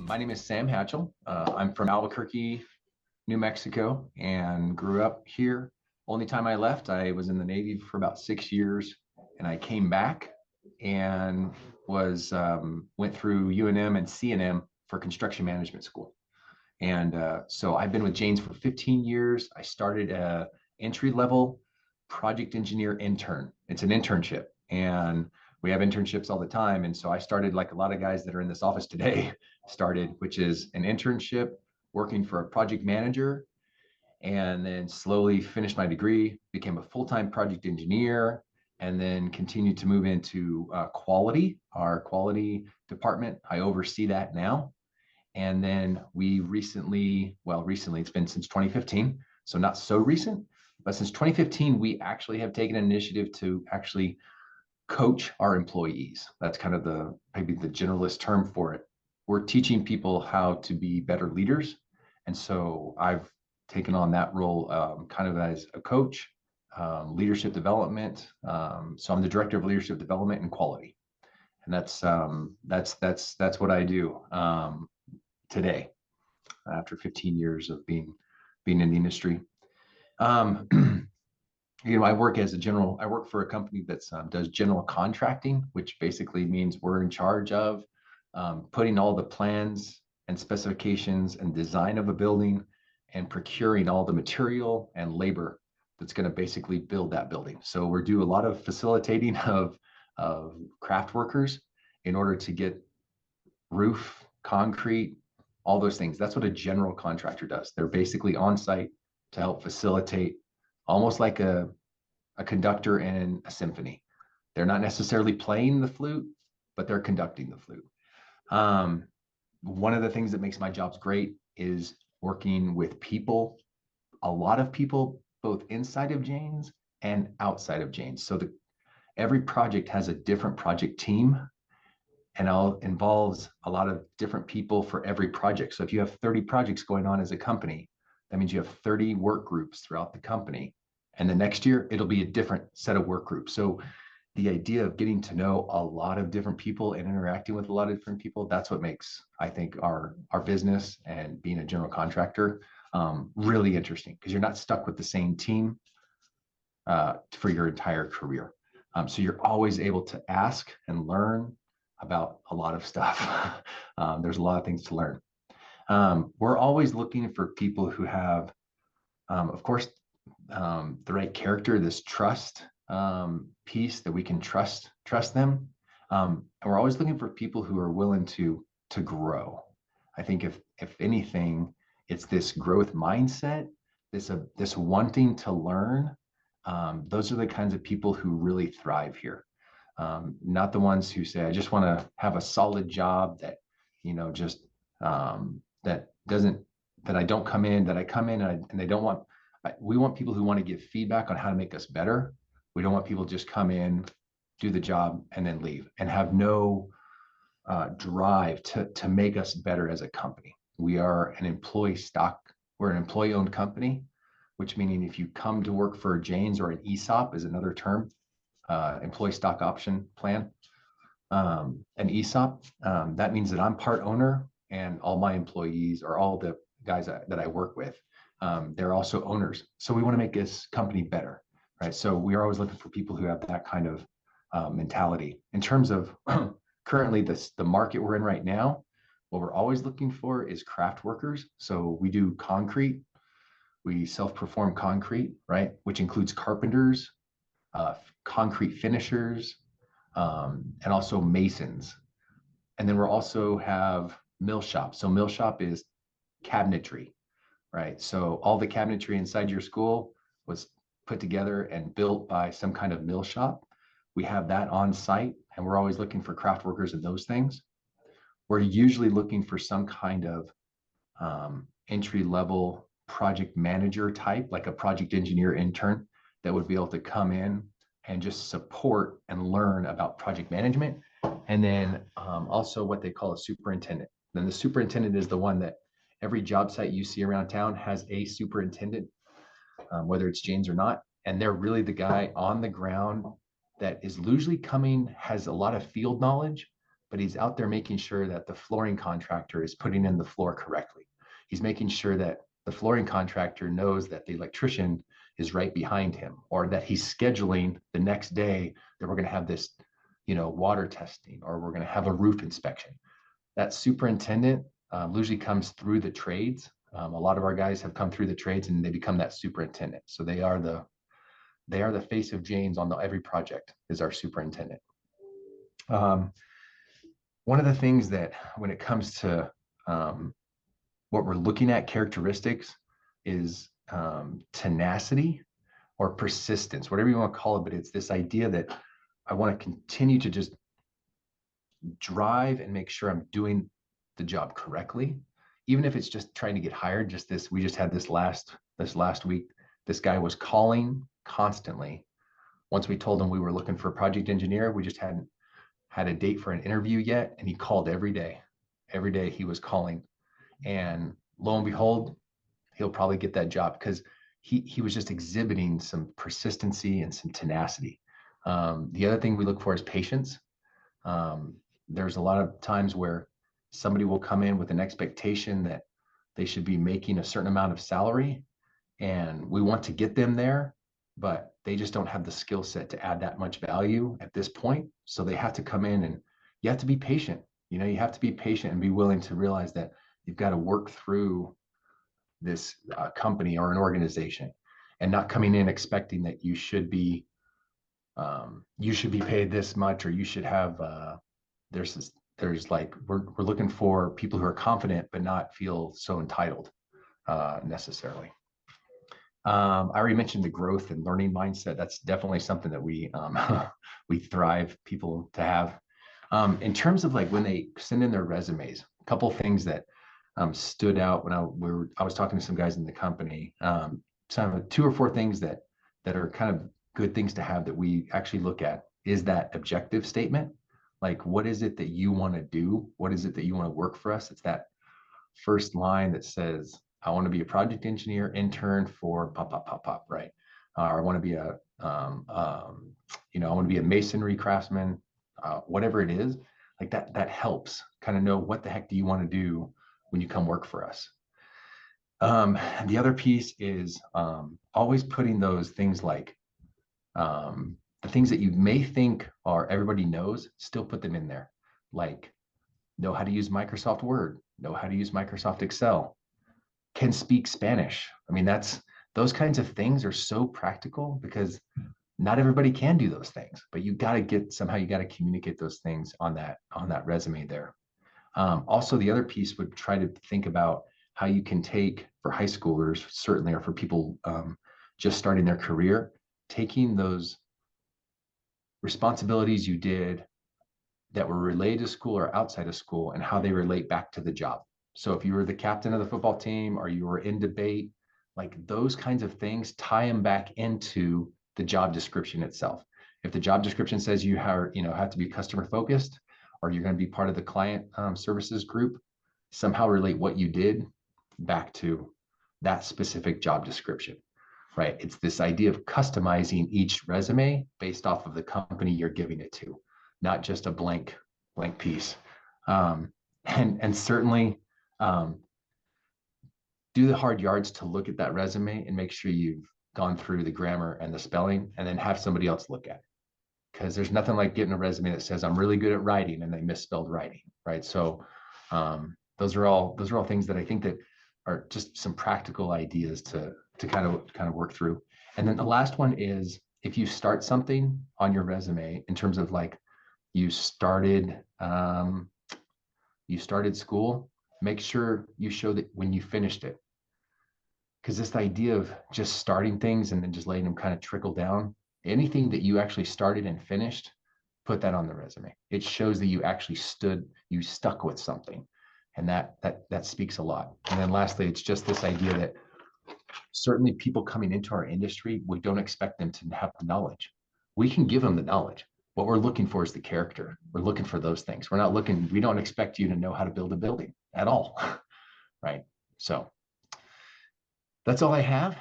My name is Sam Hatchell. I'm from Albuquerque, New Mexico, and grew up here. Only time I left, I was in the Navy for about 6 years, and I came back and was went through UNM and CNM for construction management school. And so I've been with Jayne's for 15 years. I started a entry level project engineer intern. It's an internship, and we have internships all the time. And so I started like a lot of guys that are in this office today started, which is an internship working for a project manager, and then slowly finished my degree, became a full-time project engineer, and then continued to move into quality, our quality department. I oversee that now. And then we recently, it's been since 2015, so not so recent, but since 2015, we actually have taken an initiative to actually coach our employees. That's kind of maybe the generalist term for it. We're teaching people how to be better leaders. And so I've taken on that role kind of as a coach, leadership development. So I'm the director of leadership development and quality. And that's what I do today after 15 years of being in the industry. I work for a company that does general contracting, which basically means we're in charge of putting all the plans and specifications and design of a building and procuring all the material and labor that's going to basically build that building. So we do a lot of facilitating of craft workers in order to get roof, concrete, all those things. That's what a general contractor does. They're basically on site to help facilitate, almost like a conductor in a symphony. They're not necessarily playing the flute, but they're conducting the flute. One of the things that makes my jobs great is working with people, a lot of people, both inside of Jayne's and outside of Jayne's. So every project has a different project team, and it involves a lot of different people for every project. So if you have 30 projects going on as a company, that means you have 30 work groups throughout the company. And the next year, it'll be a different set of work groups. So the idea of getting to know a lot of different people and interacting with a lot of different people, that's what makes, I think, our business and being a general contractor really interesting, because you're not stuck with the same team for your entire career. So you're always able to ask and learn about a lot of stuff. There's a lot of things to learn. We're always looking for people who have, of course, the right character, this trust piece that we can trust them. And we're always looking for people who are willing to grow. I think if anything, it's this growth mindset, this wanting to learn. Those are the kinds of people who really thrive here. Not the ones who say, I just want to have a solid job that, just that I don't come in, that I come in and they don't want. We want people who want to give feedback on how to make us better. We don't want people to just come in, do the job, and then leave and have no drive to make us better as a company. We're an employee-owned company, which meaning if you come to work for Jayne's, or an ESOP is another term, employee stock option plan, an ESOP, that means that I'm part owner, and all my employees, or all the guys that I work with, they're also owners. So we want to make this company better, right? So we are always looking for people who have that kind of mentality. In terms of currently the market we're in right now, what we're always looking for is craft workers. So we do concrete, we self-perform concrete, right? Which includes carpenters, concrete finishers, and also masons. And then we'll also have mill shop. So mill shop is cabinetry, right? So all the cabinetry inside your school was put together and built by some kind of mill shop. We have that on site, and we're always looking for craft workers in those things. We're usually looking for some kind of entry level project manager type, like a project engineer intern, that would be able to come in and just support and learn about project management. And then also what they call a superintendent. Then the superintendent is the one that every job site you see around town has a superintendent, whether it's Jayne's or not. And they're really the guy on the ground that is usually has a lot of field knowledge, but he's out there making sure that the flooring contractor is putting in the floor correctly. He's making sure that the flooring contractor knows that the electrician is right behind him, or that he's scheduling the next day that we're going to have this, water testing, or we're going to have a roof inspection. That superintendent usually comes through the trades. A lot of our guys have come through the trades and they become that superintendent. So they are the face of Jayne's on every project is our superintendent. One of the things that when it comes to what we're looking at characteristics is tenacity or persistence, whatever you want to call it, but it's this idea that I want to continue to just drive and make sure I'm doing the job correctly, even if it's just trying to get hired. We just had this last week. This guy was calling constantly. Once we told him we were looking for a project engineer, we just hadn't had a date for an interview yet, and he called every day. Every day he was calling, and lo and behold, he'll probably get that job because he was just exhibiting some persistency and some tenacity. The other thing we look for is patience. There's a lot of times where somebody will come in with an expectation that they should be making a certain amount of salary, and we want to get them there, but they just don't have the skill set to add that much value at this point. So they have to come in, and you have to be patient. You have to be patient and be willing to realize that you've got to work through this company or an organization, and not coming in expecting that you should be paid this much, or you should have there's like we're looking for people who are confident but not feel so entitled necessarily. I already mentioned the growth and learning mindset. That's definitely something that we thrive people to have. In terms of like when they send in their resumes, a couple of things that stood out when I was talking to some guys in the company. Some 2 or 4 things that are kind of good things to have that we actually look at is that objective statement. Like, what is it that you want to do? What is it that you want to work for us? It's that first line that says, I want to be a project engineer intern for pop, pop, pop, pop, right? I want to be I want to be a masonry craftsman, whatever it is. Like that helps kind of know what the heck do you want to do when you come work for us. The other piece is always putting those things like the things that you may think are everybody knows, still put them in there. Like, know how to use Microsoft Word, know how to use Microsoft Excel, can speak Spanish. I mean, those kinds of things are so practical because not everybody can do those things, but you got to communicate those things on that resume there. Also, the other piece would try to think about how you can take, for high schoolers, certainly, or for people just starting their career, taking those responsibilities you did that were related to school or outside of school and how they relate back to the job. So if you were the captain of the football team or you were in debate, like those kinds of things, tie them back into the job description itself. If the job description says you have to be customer focused, or you're going to be part of the client services group, somehow relate what you did back to that specific job description, right? It's this idea of customizing each resume based off of the company you're giving it to, not just a blank piece. And certainly do the hard yards to look at that resume and make sure you've gone through the grammar and the spelling, and then have somebody else look at it. Because there's nothing like getting a resume that says I'm really good at writing and they misspelled writing, right? So those are all things that I think that are just some practical ideas to kind of work through. And then the last one is, if you start something on your resume in terms of like you started school, make sure you show that when you finished it. Because this idea of just starting things and then just letting them kind of trickle down, anything that you actually started and finished, put that on the resume. It shows that you actually stuck with something. And that speaks a lot. And then lastly, it's just this idea that certainly people coming into our industry, we don't expect them to have the knowledge. We can give them the knowledge. What we're looking for is the character. We're looking for those things. We don't expect you to know how to build a building at all, right? So that's all I have.